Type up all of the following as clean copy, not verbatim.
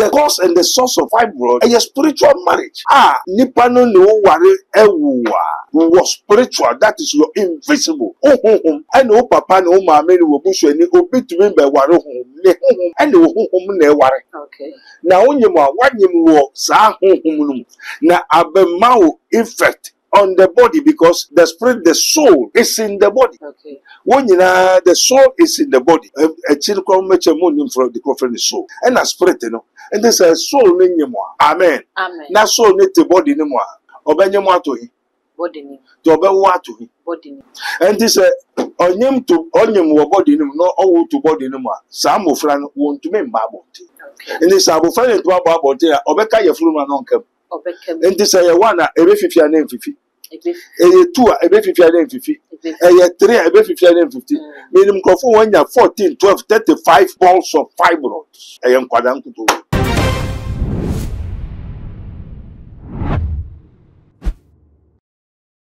the cause and the source of fibroid is spiritual marriage. Nipa no ne wo ware ewuwa. Was spiritual, that is your invisible. And o papa no maame no obusu ani obi tumi be ware honhom ne honhom and honhom na ware. Okay. Na onyem a wanyem wo saa honhom no na abema wo effect on the body because the spirit, the soul is in the body. Okay. When you know the soul is in the body, a child from the prophet soul and a spirit, you know, and there's a soul in you. Amen. Amen. Now soul need the body no more. Obey to him. Body. To obey what to him. Body. And this on him to on him body no more, all to body no more. Some of them want to make Bible. Okay. And this I will find it about there. Obeka your flu man on come. Obeka. And this I one a if your name 50. A 2 a baby 50. A 3 a baby 50. Minimum coffee when you're 14, 12, 35 balls of fibroids. I am quite uncle.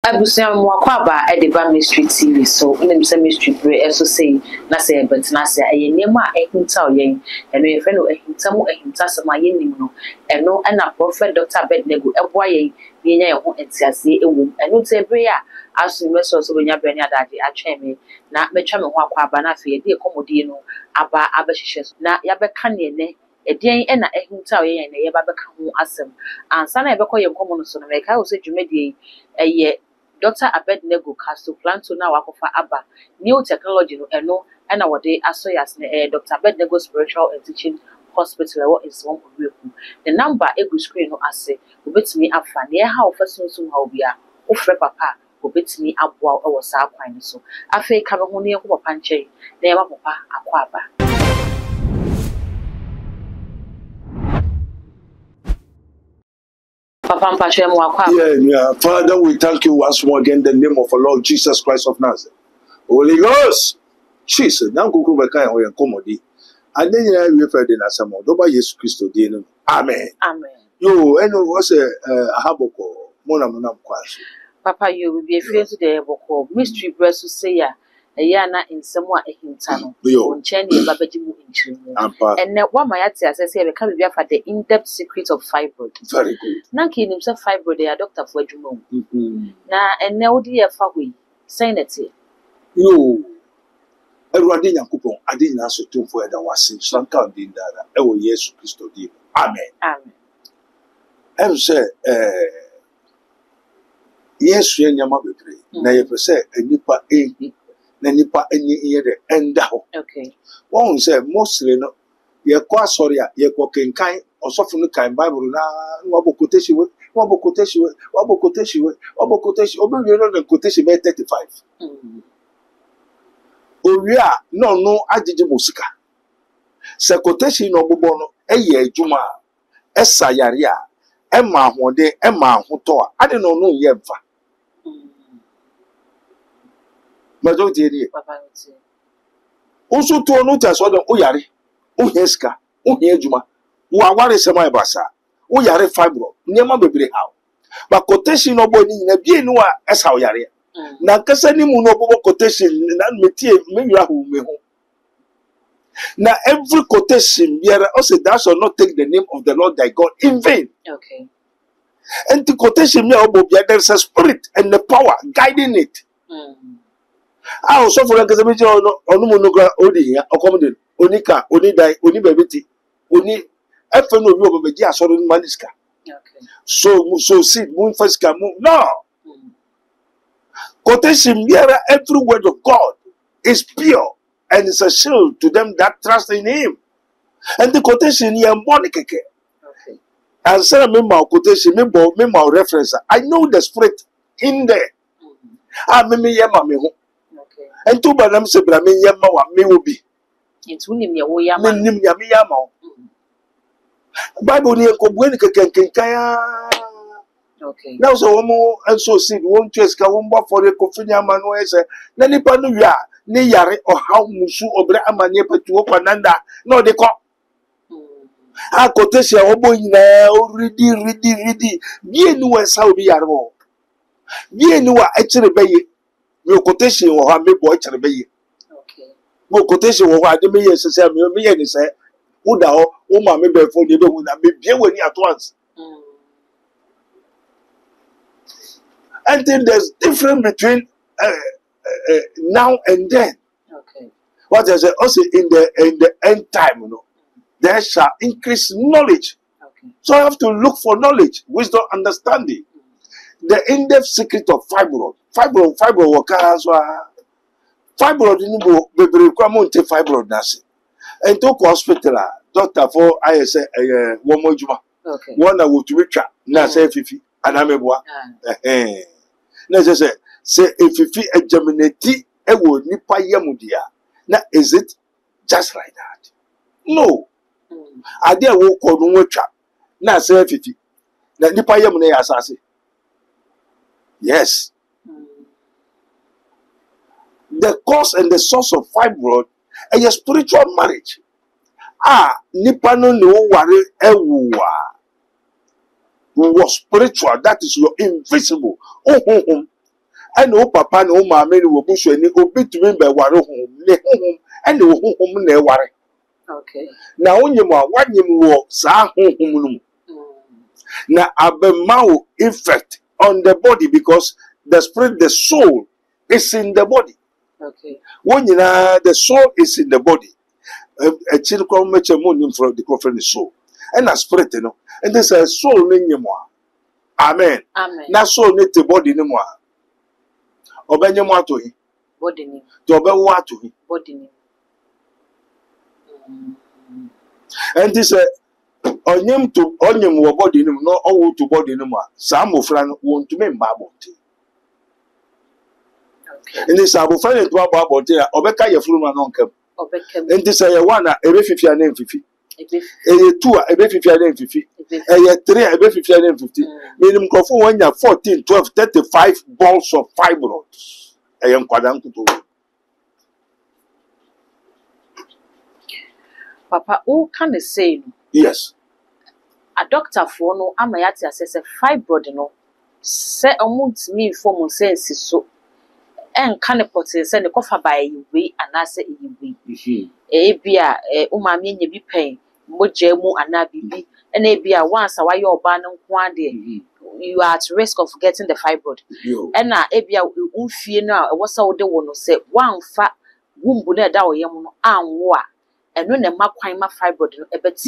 Abusia mwakwaba edeba mystery TV so nim say mystery pray eso say na say but na say aye nema ehinta oyen eno ye fe no ehinta mu ehinta sama ye nim no eno na prophet Dr. Abednego eboa yen bi nya ye ho entiase ewum eno te bre a asu meso so benya brani adade atwe me na metwa me ho akwaba na fe ye de komodi no aba abehihye na ya beka ne ne edien na ehinta oyen na ye ba beka ho asem ansa na ye beko ye komo no so na me kai o se dwumedie eye Dr. Abednego Castle Planto na wakofa aba new technology no eno na wode asoyas na Dr. Abednego Spiritual and Teaching Hospital what is one of the number egu screen no ase obetimi afa na ha ofasunsun ha obia ofre papa obetimi aboa e wo sa kwan no so afa ka be ho ne ko papa nche na ya papa akwa aba. Yeah, Father, we thank you once more again in the name of our Lord Jesus Christ of Nazareth. Holy Ghost, Jesus, now go back and comedy. And then you refer to us some more. Nobody Jesus Christ. Amen. Amen. You, and was a haboko, Mona Quas. Papa, you will be afraid to the haboko. Mystery breast to say ya. Yana in somewhat a hintano, on Chenny Babajimu in Chino. And now, one my auntie, as I say, become for the in depth secret of fibroid. Very good. Nanky himself fibroid, they are doctor for Jumo. Now, and now, dear Fawi, saying it. You, everybody, Coupon, I didn't answer to for that was in some kind in that. Oh, yes, Christo. Amen. Amen. I say, yes, Yama Bakery. Now, you say, a nipper ain't. Na nipa enye yede enda ho. Okay. Won say mostly no ye kwa sorry ye kwa kenkan osofo no kan Bible na wabokoteshi we obi no na quotation be 35. Owi a no agege musika. Se quotation no bobo no eye adwuma esa yare a ema ahode ema ahoto a ade no ye mfa. Also, to a notice on the Oyari, Uheska, Uhejuma, who are worried semi bassa, Uyare fibro, Nema baby how. But quotation no body in a bien noa as how yare. Now, Cassani Muno quotation, and Metia, Mirahu Meho. Now, every quotation, Yara also thou shall not take the name of the Lord thy God in vain. Okay. And the quotation, there's a spirit and the power guiding it. I also for like a major onumonogra odi accommodate onika onidai onibebiti oni efeno bi obeji asoro maniska. Okay. So see moon first come no. Quotation here every word of God is pure and it's a shield to them that trust in him. And the quotation here monikeke. Okay. And say me quotation me reference. I know the spirit in there. Me yema me ho. And two by them say, but I mean, Yama, me will be. It's winning your way, Yama. Bible near Kobwenika can. Okay. Now, so more and so see, won't just go for the Kofinia Manuel. Nani Panuya, ne yare or how Musu or Brahma Nepa to Opananda. No, they call. I quotation, oh boy, now, ready. Bien, no, and Saudi Arabo. Bien, no, actually, bay. Your quotation will have me boy to be. Okay. No quotation will have me, yes, me, and say, Uda, Oh, my, maybe for the baby, maybe when you at once. And then there's difference between now and then. Okay. What I say also in the end time, there shall increase knowledge. Okay. So I have to look for knowledge, wisdom, understanding. The in-depth secret of fibroid. Fibroid work as well. Fibroid in the baby requirement fibroid nasi. And to hospital, doctor for I say one more juma. Okay. One that would be trap. Na say fifi. Anamebwa. Na say if fifi germinate ewo nipa yemudia. Now, is it just like that? No. I dare walk on one trap. Now, say 50. Now, Nipa Yamune Assassin. Yes. The cause and the source of fibroid is a spiritual marriage. Nipa no worry ewa. Was spiritual, that is your invisible. And no papa no mammy will push any obey to me by waro home, and the home ne worry. Okay. Now, when you are one you walk, sa home. Now, abemao effect on the body because the spirit, the soul is in the body. Okay. When you know the soul is in the body, a child come much a moon from the coffin soul, and a spirit, and there's a soul in you more. Amen. Amen. Now, soul need the body no more. Obey your to him. Body name. To obey what to him. Body name. And this onyem wo body no no owo to body no ma sa mofra no won to me mba bonte. Okay. And this abofra no to aba bonte a obeka ye furu ma no nkam. Obeka. And this ye one a ebe fifi na mfifi. Ebe. Eye 2 a ebe fifi na mfifi. Eye 3 a ebe fifi na mfifi. Meaning nkofo wanya 14 12 35 balls of fibroids. Eye nkwada nkuto. Papa, who can I say? Yes. A doctor for no amayati says a fibroid no. Say a month me for mon sense so. And can a pot send a coffee by you way and I say you be. Bia, umami ye be paying. Mojemu and nabi. And bia once a while your ban one day. You are at risk of getting the fibroid. And now, Abia, fear now, what's all the one who said one fat womb would that yamuno and war. And when the maquine my fibroid a bit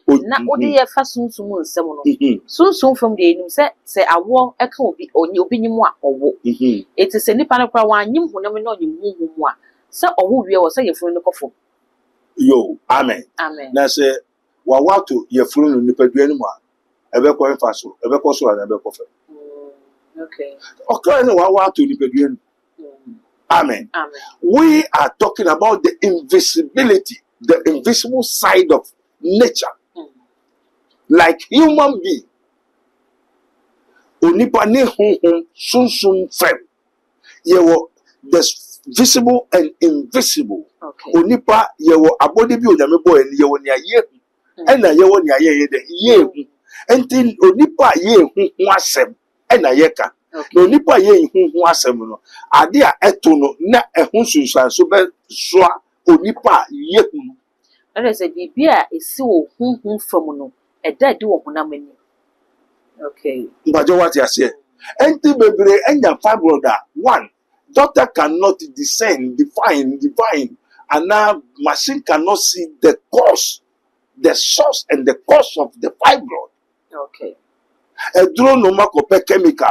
not only a fast soon to moon seminal. Soon from the enemy say I war a can be on your opinion or war. It is a nippon one you who never know you move more. So or who we say your friend the coffee. Yo, amen. Amen. Now say, what to your friend nipper do anymore. Ever coin fast, ever cost one, ever coffee. Okay. Okay, what to nipper do. Amen. Amen. We are talking about the invisibility, the invisible side of nature. Like human being. Onipa ne hum sun fem. Yewo the visible and invisible. Okay. Onipa yewo abode bi onyame boy ne yewo nia ye. Ena yewo nia ye de ye hu. Enti onipa ye hu asem ena ye ka. No nipa ye hu asem no ade a eto no na ehun sunsan so be soa onipa ye hu. That is a bibia esi wo hu from no e da di wo honam ani. Okay. Mbajo what you say? Enti bebre enya fibroid one doctor cannot define, and now machine cannot see the cause, the source and the cause of the fibroid. Okay. A drone no makope chemical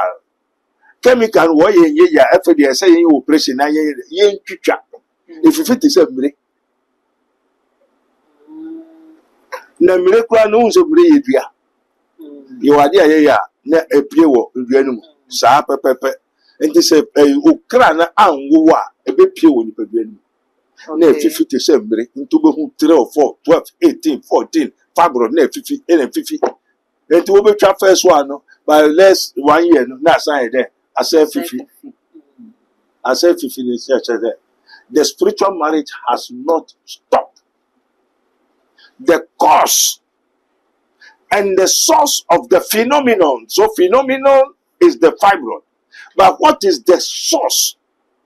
what ye ya FD say you operation na ye ntwitwa if you fit say mire na mire kura no unse mire ye dua you ade ye ya na epie wo dua no mu saa pepepe enti say okra na anwo a ebepie wo ni dua no mu na fifi te say mire nto be hu 3 or 4 12 18 14 fibroid na fifi enti wo betwa first one no by less 1 year no na sign there I say fifi in church there. The spiritual marriage has not stopped. The cause and the source of the phenomenon. So phenomenon is the fibroid. But what is the source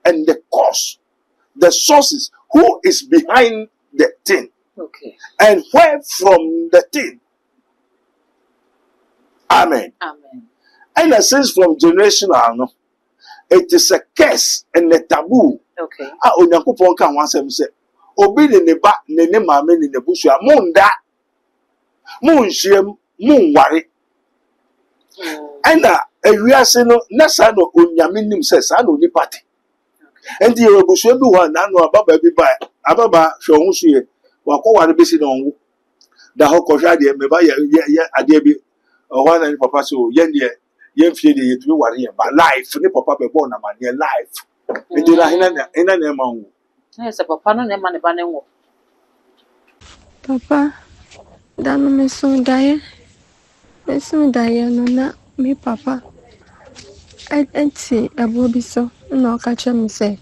and the cause? The source is who is behind the thing. Okay. And where from the thing? Amen. Amen. And a sense from generational, no, it is a curse and a taboo. Okay. Onyankopon kan wansem se obi ne ba ne maame ne nebusu a monda monhiem monware ena awiase no na sa no onyame nim se sa no ni party enti ye obusu bi ho na no ababa bi ba ababa hwe ho so ye wakọware besi na onwo da ho kohwa de me ba ye ade bi o na ni papa so ye ne ye mfie de ye tumi ware ye ba life ni papa be born na man ye life enti na hina na ma wo Yes, papa no na ma ne ba ne wo. Papa, dano meso daye no na me papa. Enti abo bi so na o ka chem say.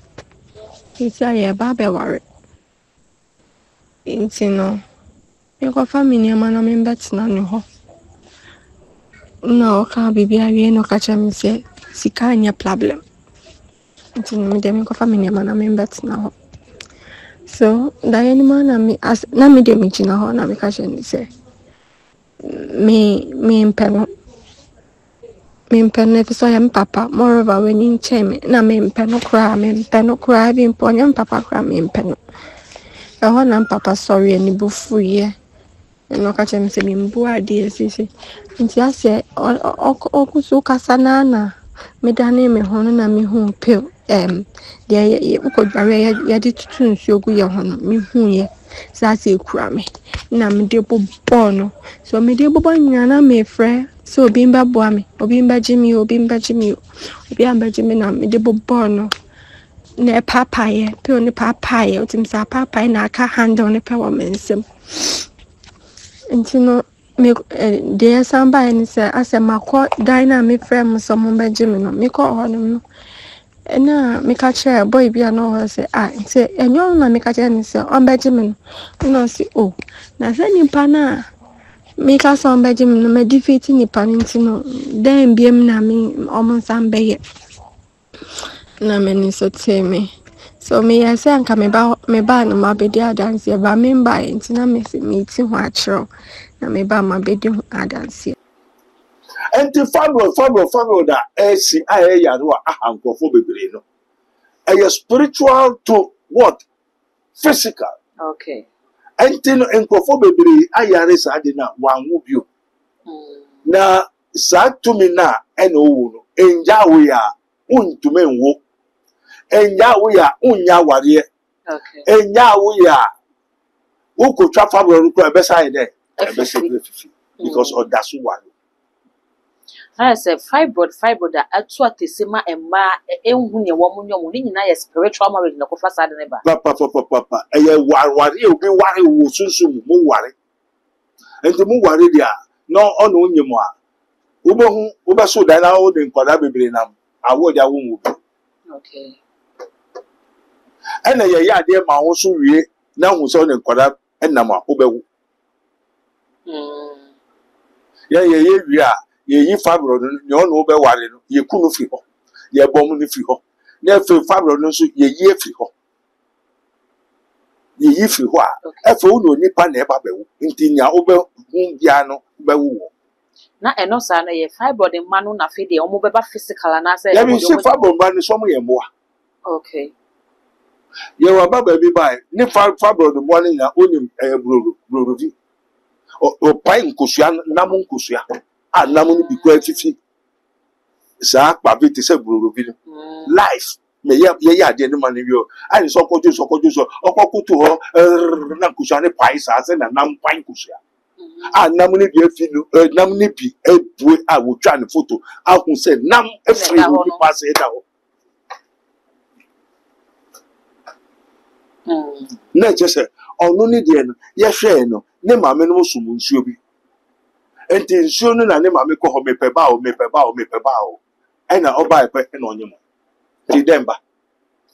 Iti aye ba be ware. Enti no. Me ko family ma na me bet na ne ho. Na o ka bibi awie no ka chem say sika anya problem. Enti no me dem ko family ma na me bet na ho. So, daye ni ma na me as na me dem china ho na me ka chem say. Me mpeno episode ya papa moreover when in cheme na me mpeno kra bi mponya papa kra me mpeno e ho na papa sorry ani bufu ye no ka chem se me mbu ade sisi nti ase okusu kasa na me dane me ho na me hu pe de ye ko dware ye de tutu nsuo gu ye ho no me hu ye sa se kura me na me de bobo no so me de bobo nyana me frɛ so obi mba boa me obi mba jimi obi amba jimi na me de bobo no na papa ye pe oni papa ye otim sa papa na aka handle ne pe wo me nsem nti no me de samba ni se ase makọ dan na me frɛ mo so mo mba jimi no me kọ ho no na me ka chere boy bia no ho se nti enyo na me ka chere ni se on ba jimi no si o na se nipa na me ka so on ba jimi no me defeat nipa nti no dan biem na me omon samba ye na me ni so teme so me ya se anka me ba no ma be dia dance ba me mba nti na me se me ti ho achro na me ba ma be di ho adanse enti fabro da esi aye yare wa ahankrofo bebre no a spiritual to what physical Okay. enti no enkrofo bebre ayare sa de na wanwo bio na sa tumi na ene owo no enja wo ya untume nwo enja wo ya unya ware Okay. enja wo ya ukotwa fabro no ko ebesa ide ebesa fifi because odaso ware I say fibroid that atu atesema emma enhu ne wo munyo ni nyina ye spiritual marriage na kofa sad ne ba. Papa eye ware obi ware wo sunsun mu ware enti mu ware dia no ono onyemu a ubohu ubeso dan na o de nkwada bebre nam awo dia wo mu Okay. ena ye ya de ma wo so wie na hu so ne nkwada enam a ubewu ye wie a ye yi fabro no ne ono be ware no ye kunu fi ho ye bom no fi ho na fe fabro no so ye yi fi ho ye yi fi ho a efe wo no nipa na e ba bewu nti nya wo be hu bia no bewu wo Na eno sa na ye fibroid ma no na fe de omo beba physical na say ya bi se fabro ba ni so mo ye moa okay. ye wa baba bi bai ni fabro do mo ni na onim broro vi o pai nkosua namu nkosua a namu ni bi kwa fifi sa pa bi te se broro vi life me ye ya de ni mani bi o ani so kojo so okokutu ho na nkosua ni pai sa se na nam pai nkosua a namu ni bi afi no namu ni bi ebue a wo twa ni photo a hu se nam efri ni pass e da ho na je onu ni de no ye hwe no ne maame no so mu nsuo bi enti nsuo no na ne maame ko ho mepeba o ena oba epe na onye mo ti demba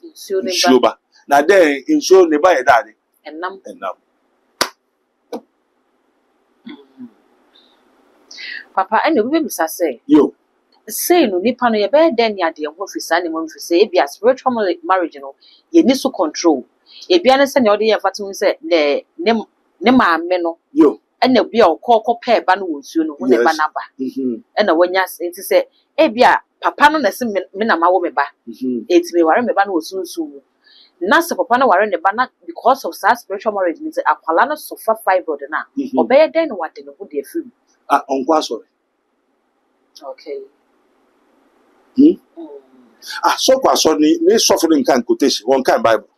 nsuo ba na den nsuo ne ba ye dade Enam papa ene bi bisa say yo say no nipa no ye be den ya de ho fisa ne mo fisa e bia spiritual marriage no ye ni so control e bia ne se ne odi ye fatum se ne ne maame no Yo. ɛna bi a ɔkɔ pɛɛ ba no wɔ nsuo no ho ne ba n'aba ɛna wanya nti sɛ ebi a papa no na se me na ma wo me ba etimi ware me ba no wɔ sunsun mu na sɛ papa no ware ne ba na because of that spiritual marriage ni sɛ akwala no sofa fibroid na ɔbɛyɛ den no wade ne ho de afiri mu Onko asori. okay So kwa asori ni suffering kan quotation one kind Bible.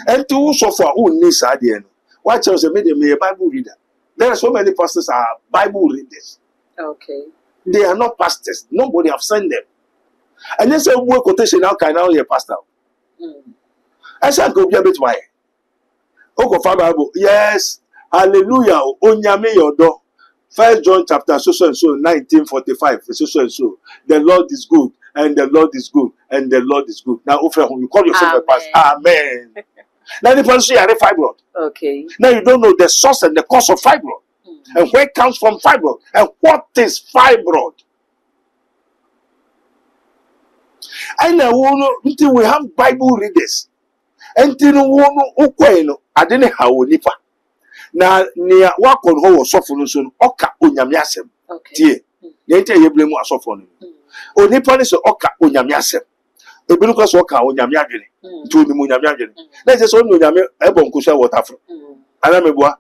And to suffer who needs idea. Why tell us me a Bible reader? There are so many pastors are Bible readers. okay They are not pastors. Nobody have sent them. And then say one quotation now can now hear pastor. I said go be a bit why. Oko Bible. Yes. Hallelujah. Onyame yodo. 1 John chapter so and so 1945 so and so. The Lord is good and the Lord is good and the Lord is good. Now you call yourself a pastor. Amen. Now the person are fibroid. okay Now you don't know the source and the cause of fibroid. And where it comes from fibroid. And what is fibroid? And until we have Bible readers. Until we know I didn't have nipa. Na nia wakon ho osofo no so oka onyame asem tie na ente ye blemu asofo no onipa ne so oka onyame asem ebi no ko so oka onyame adwene nti oni onyame adwene na je so oni onyame ebo nkoso waterfro ana mebua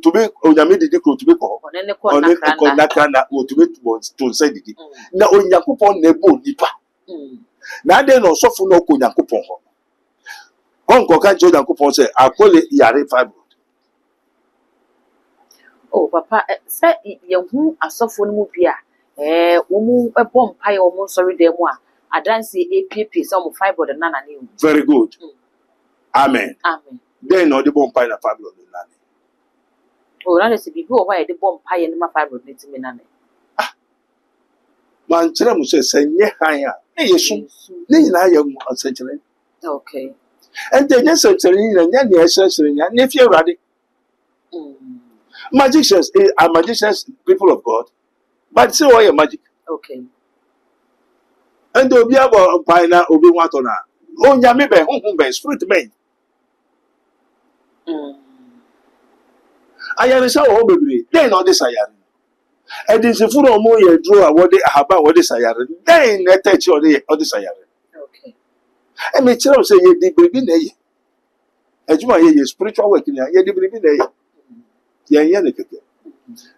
to be onyame didi ko to be ko oni ko nakra na o to be to say didi na onyankopon na ebo nipa na de no osofo no ko onyankopon ho konko kan je onyankopon say akole yare fibre. Oh, papa, say you asofo no mu bia wo mu ebo mpae wo mu sorry dem a adanse APP some fibroid na ne. Very good. Amen. Amen. Then no the bomb mpae na fibroid na ne. Oh, na se bibi wo why the bomb mpae na fibroid na timi na ne. Man kire mu se nye han a yesu ne nyina ya mu asenkyere. Okay. And then yes asenkyere nyina nya ne asenkyere nya ne fie urade. Magicians are magicians, people of God, but say why magic. Okay. And the obi abo pai na obi wato na. O nyame be honhom be spirit be. Ayare sa o bebre. Then no this ayare. And this furu omo ye draw what they ahaba what this ayare. Then na techi o this ayare. Okay. E me kire say ye di bebi na ye. Ejuma ye spiritual work ni ye di bebi na ye. Ye ne keke.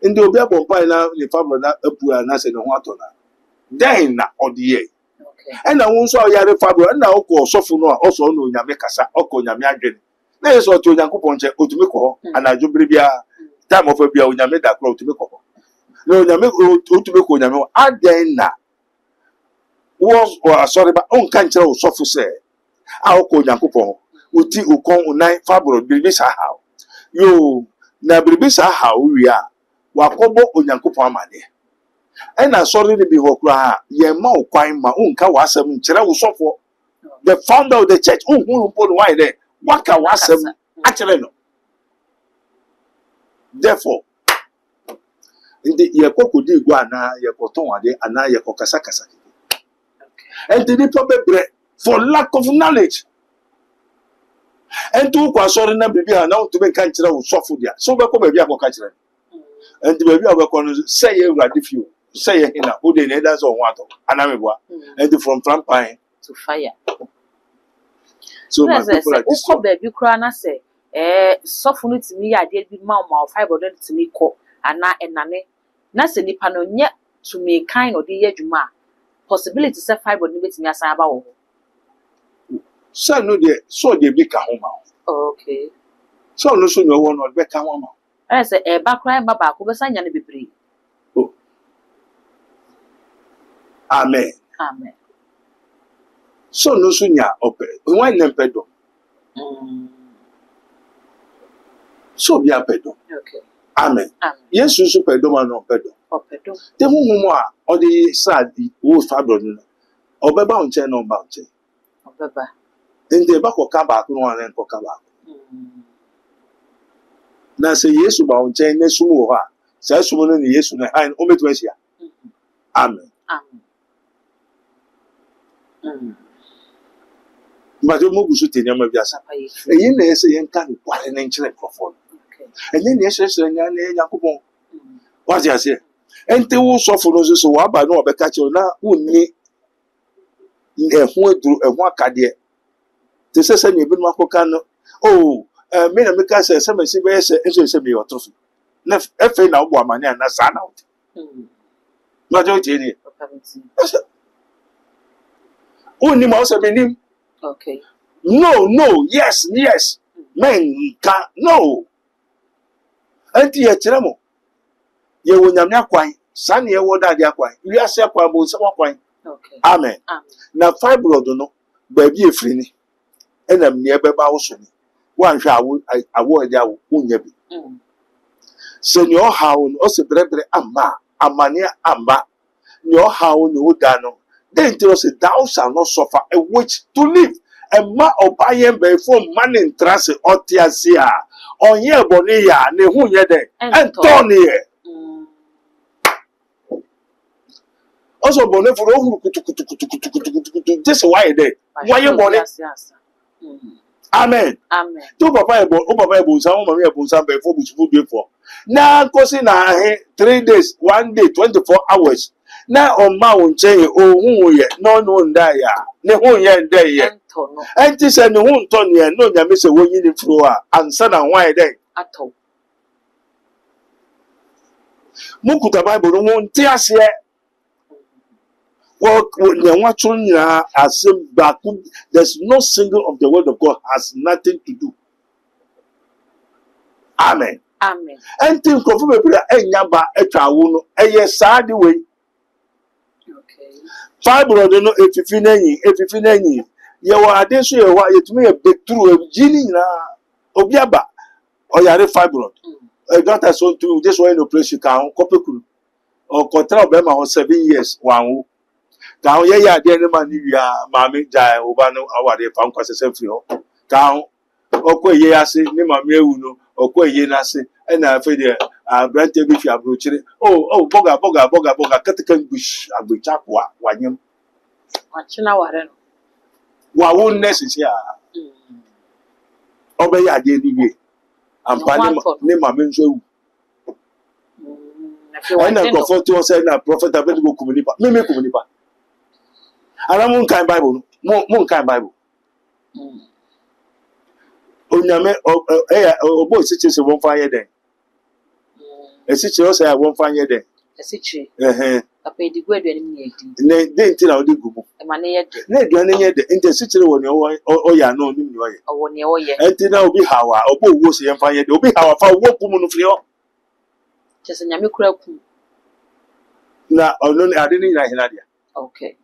Ndi obi abo pai na ni fabro na apu na se ne ho ato na. Then na odiye. Okay. And I won't saw yare fabro and now call sofu no also no nyame kasa oko nyame adwene. Na yeso to nyankopon che otumi ko and adwobere bia time of bia onyame da kro otumi ko. No nyame otumi ko nyame aden na was or sorry ba on kan kire sofu se a oko nyankopon oti ukon unan fabro bibi sa how. Yo na bibi sa how wi a wakobo onyankopon amane. And I saw it be Hokra, ye ma kwan ma unka wasem nkyere wo sofo. The founder of the church, who put why there, waka wasem actually no. Therefore, in the Yakokudi guana, Yakoton ade, ana Yakokasa kasa. And the problem for lack of knowledge. And two sorry na baby are now to be cancer with soft food. So we come baby catcher. And the baby are going to say you radifew. Say hina who dey needers on water anamebwa and from trampine to fire. So my people like this. Uko baby kura na say sofo no timi ya de bi ma fiber no timi ko ana enane na se nipa no nye to me kind of the adwuma possibility say fiber no betimi asan aba wo. So no dey so dey be ka homa. Okay. So no so no one be ka homa. I say ba kura ba ba ko be sanya ne bebre. Amen. Amen. So no sunya ope. Why nempedo? So be a pedo. Okay. Amen. Amen. Yes, so pedo man no pedo. Opedo. The mumu a or the sad wo fabro no. Obeba unche no ba unche. Obeba. In the back of kaba no one en ko kaba. Na say Yesu ba unche ne sumu ha. Say sumu no ni Yesu na han o metu asia. Amen. Amen. But you move to the name of Yasa. A yen say yen can quite an ancient microphone. And then yes, Yakubo. What's your say? And they will suffer those who are by no catch you now, who need a one cadia. This is a new Makokano. Oh, Minamika says, some CBS is a mere trophy. Left FA now, woman, and a son out. Majority. Only mouse have been. Okay. No, yes. Men can no. Auntie Cheramo. You will not quite. Sunny, what are they quite? We are separable, some point. Okay. Amen. Now, five blood, no, baby, a free. And I'm near Babawson. One shall I avoid our unyabi. Senor Hound, also Brebre Amma, Amania Amma. Your Hound, no dano. Then there was a thou shall not suffer a witch to live. A ma or buy him before money in Tracy or Tiasia. On ye bonia, ne who ye de, and Tony. Also, bonnet for all just why they. Why you bonnet? Amen. Two papa Bible, some Maria Bunsan before which would be for. Now, cousin, 3 days, 1 day, 24 hours. Now on Mount J. Oh, who ye, no, die, ne who ye day. And this and who Tony and no, Miss a winning floor, and son and why day. At all. Mukuta Bible won't tear us yet. Well, watching as there's no single of the word of God has nothing to do. Amen. And think of Yamba Etawuno, a yes, sad way. Okay. Five brother, no, if you finish, you are this way, why it may be true of Gina Obiaba or Yare fibroid. A daughter so to this way, no place you can copy or control Bema or 7 years. Wow. Now, yeah, the man, Mammy, Jai, Obano, our found Quasafio. Down, Oko Yasi, Nima Meuno, Oko Yenasi, and I feel there, granted if you are brutally. Oh, Boga, Catacan Bush, a Buchapwa, Wanyam. Watching our Wawon necessary. Obey a daily. And Panama Menzo. I know for 2 said that prophet available community, Mimi community. And I'm kind Bible, more kind Bible. Onyame, boy, situations won't find then. A situation I won't find then. A situation. A paid the word any then till I'll do go. A man yet. Let you any in the situation when you know, or when you're yet. And then I'll be how I was and find it. Will be how I walk woman of you. Just a Yamikra. Now, I didn't like Nadia. Okay.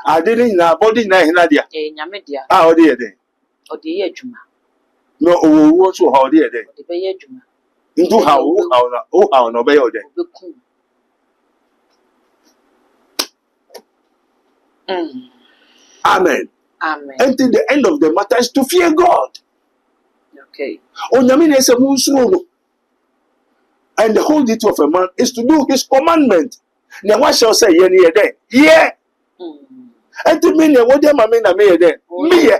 I didn't know body Nadia. A Yamidia. How dear day. Or the Yajuma. No, what's so how dear day. The Bayajuma. Into how no bay or day. Amen. Until the end of the matter is to fear God. Okay. Onyamine is a moon. And the whole duty of a man is to do his commandment. Now, what shall say, ye day? Yeah. And to me, what them I mean, I may then. Me.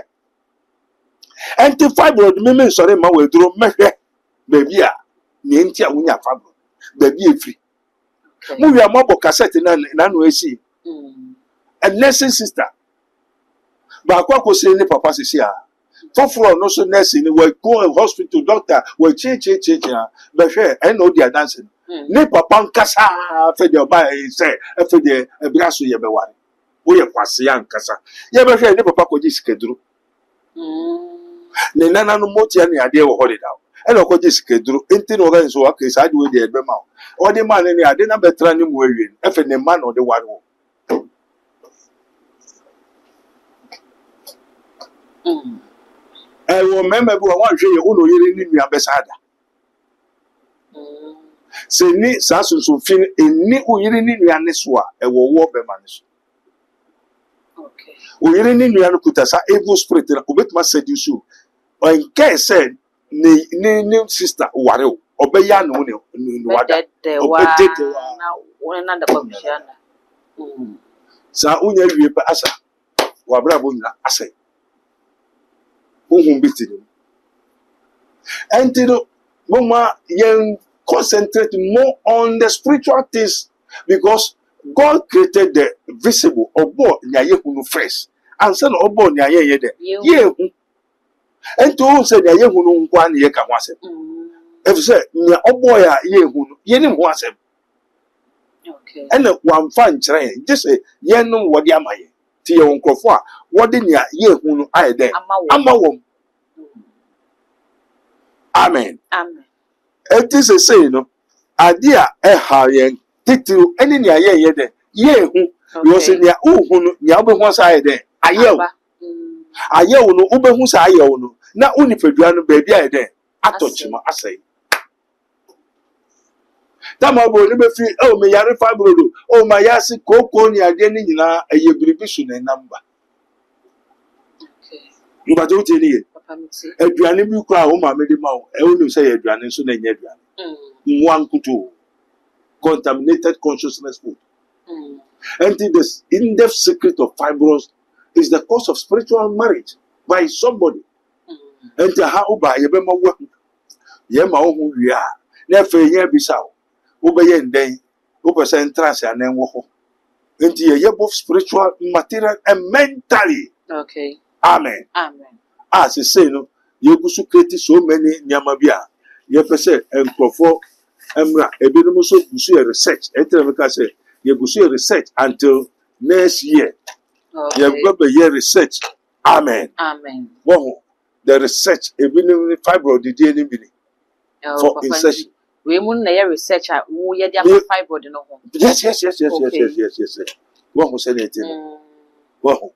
And to fibroid, me, sorry, my way through me. Baby, Nintia, we are fibroid. Baby, free. We are mobile cassette in an see. And nursing sister. But what was saying, Papa is here. For no so nursing, we go to hospital, doctor, we change. But here, I know they are dancing. Ne papa nkasa fe de oba say fe de ebraso ye beware wo ye kwase ya nkasa ye be hwe ne papa koji sikeduru ne nana no motia ne ade wo holiday e no koji sikeduru enti no ga so wa ke sa de we de ebe ma o de man ne ade na betra ne mu awie e fe ne man no de ware wo e wo member bi wa hwe ye wo no yire ni nua besada se ni sasu fin eni uyiri ni nua ne so a e wo be ma ne so okay uyiri ni nua no kuta sa evil spirit na obetuma seduce you o nke said ni sister ware o obeya no ne wada obedete wa na wona da babishana sa unya wie pa asa wa bra bo nyina asa uhun bitini entino Mama, you concentrate more on the spiritual things because God created the visible obo nyaye hunu first. And son obo nyaye ye de. Ye and to say nyaye hunu nkwa na ye ka ho asem. If say nya obo ya ye hunu ye ni ho asem. Okay. And one fan train just say ye no wodi amaye. Ti ye nkrofo a wodi nya ye hunu aye de. Amawom. Amen. Amen. It is a say, no idea a high title any near ye de ye who you say near who Yabe was I there. I yell no Uber who's I no not only for Duano baby I there. I touch him, I say. Tamabo never feel oh me yari fibro oh my yasi coco near Denina a ye bribition a number. You but don't tell you. A Duanibu cry, oh my medimau, I only say a Duanin soon and yet. One kutu contaminated consciousness food. And this in-depth secret of fibros is the cause of spiritual marriage by somebody. And to how by Yabema work. Yema who we are. Never year bisau. Obey and day. Open trance and then walk. Into ye both spiritual, material, and mentally. Okay. Amen. Amen. As I say, no, you could create so many Nyamabia. You say, and for Emra, a bit of research. Enter say, you could research until next year. Okay. You have got a year research. Amen. Amen. Wow. The research, a bit of fibro, the DNA for insertion. We mun na research who ye dia fibroid no ho. Yes. What was anything? Wow.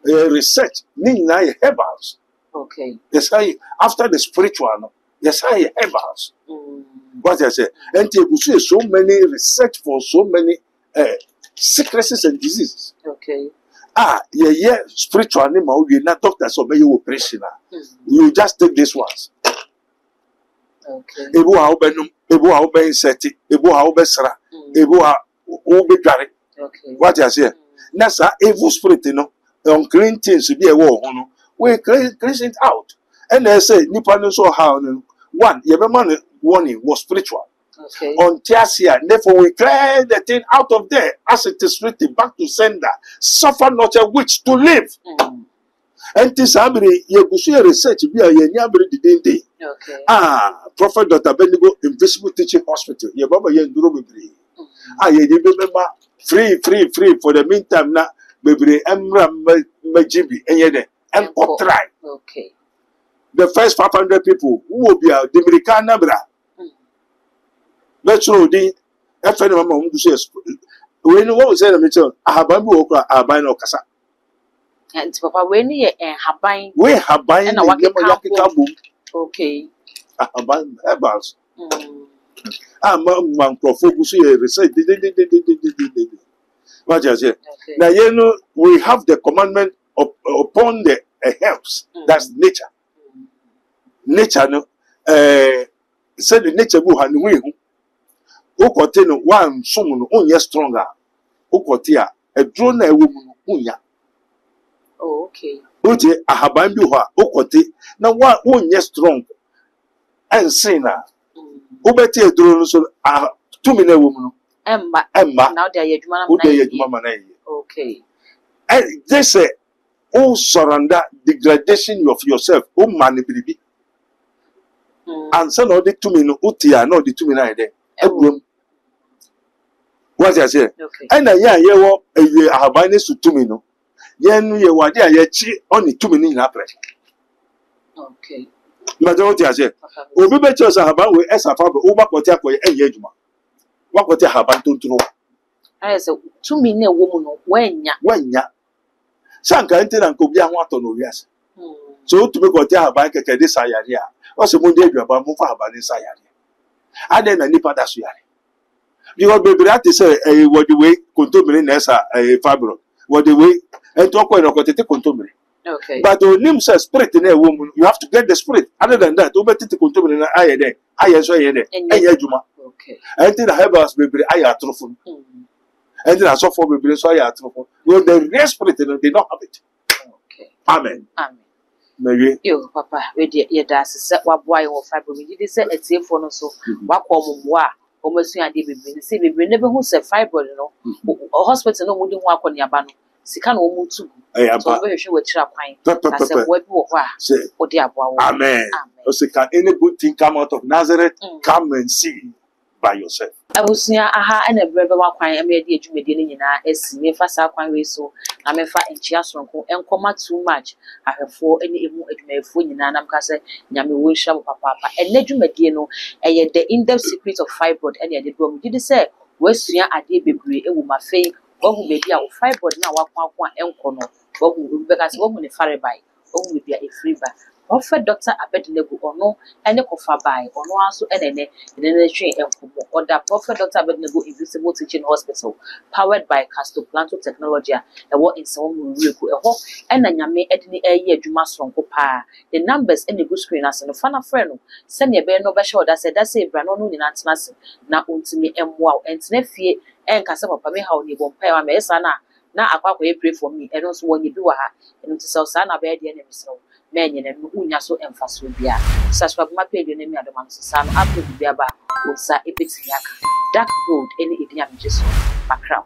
Research, meaning herbals. Okay. Yes, after the spiritual, yes, herbals. What I say, and you see so many research for so many sicknesses and diseases. Okay. Yeah, spiritual animal, you're not doctors or maybe operation. You just take this ones. Okay. Ebu ha obe inseti, ebu ha obe sra, ebu ha obe gari. Okay. What I say, nasa evil spirit, unclean things be a war, we cleanse it out. And they say, Nippon so how one, Yabeman warning was spiritual. Okay. On Tiasia, therefore we clear the thing out of there as it is written back to sender. Suffer not a witch to live. And this abri, you research be a yabri the day. Okay. Prophet Dr. Bendigo Invisible Teaching Hospital. Ye baba ye nduro bibiri. Ye remember free for the meantime na bibiri emra majibi enyede and try. Okay. The first 500 people who will be the American bra. Let's show the FN mama who says when you want to say the mission ahababu okra abino kasa. And papa when ye haban We have buying na wakika boom. Okay. Ahaban herbals. Man focus here research. What I say. Now you know we have the commandment upon the herbs. That's nature. Nature no said the nature will have we who continue one someone only stronger. Who continue a drone a woman unya. Oh, okay. Uti ahaban bi ho who continue now one only strong and sinner. Ubeti a drone so 2 minute woman. Emma now they are Jumana. Okay. And they say, oh, surrender degradation of yourself, oh, man, baby. And so, no, the 2 minute, Utia, no, the 2 minute. What I say? Okay. And I have been to 2 minutes. Yen, you were there, only 2 minutes in April. Okay. Majority, I say, Obi Betches have with Esafa over Kotiako and Yejuma. What would you have to throw? I said, 2 minute woman, when ya. Sanka enter and could be a water no yes. So to make what you have by this area. Also, one day you have moved about this area. I then a nipper that's yard. You are baby that is a what the way contumely as a fibro. What the way and talk when I got to contumely. Okay. But the name says spirit in a woman, you have to get the spirit. Other than that, over to contumely in a day. I saw you there. And Yajuma. Okay. I think I have us baby. I are truthful. And then I saw for baby. So I are truthful. Well, the real spirit, they don't have it. Okay. Amen. Amen. Maybe. Yo, papa, ready, your dash, what boy or fiber, we did say at sea for no so, what call moi, almost soon I did be see, we never who said fiber, you know, a hospital no wouldn't walk on your ban. Sikan almost two. So very sure with trap pine. I said, what you say, oh dear, amen. So can any good thing come out of Nazareth? Come and see by yourself. I was near aha and a brother while crying. I made the Jumedian in our estimate for Saquan so. I may fight in Chiasronco and come out too much. I have 4 any may fool in Nanam Casa, Yami Wilsham Papa, and Nejumediano, and yet the in-depth secret of fibroid and yet the drum. Did you say, West Ria I did be brave, and with my fame, what will be our fibroid now? One and corner, what will be as one with a fire by, or will be a free by. Offer Dr. Abednego or no, and a coffee by, or no answer and a train or that Prophet Dr. Abednego Invisible Teaching Hospital, powered by Castoplanto Technology, and what in some real good and a yame edny a year Jumasron Copa. The numbers in the good screen as an fan of friend. Send your bear no bashor that said that's a brand new in Antimas, now unto me and wow, and Sneffy and Casapa Pame how you won't pay my mesana. Now I pray for me, and also when you do and to sell Sana bed the enemy so. Men and Unya so emphasis will be a subscribe my page name at the man Sam up to the Biaba, or Sa Epitiaka, dark gold, any idiom just background.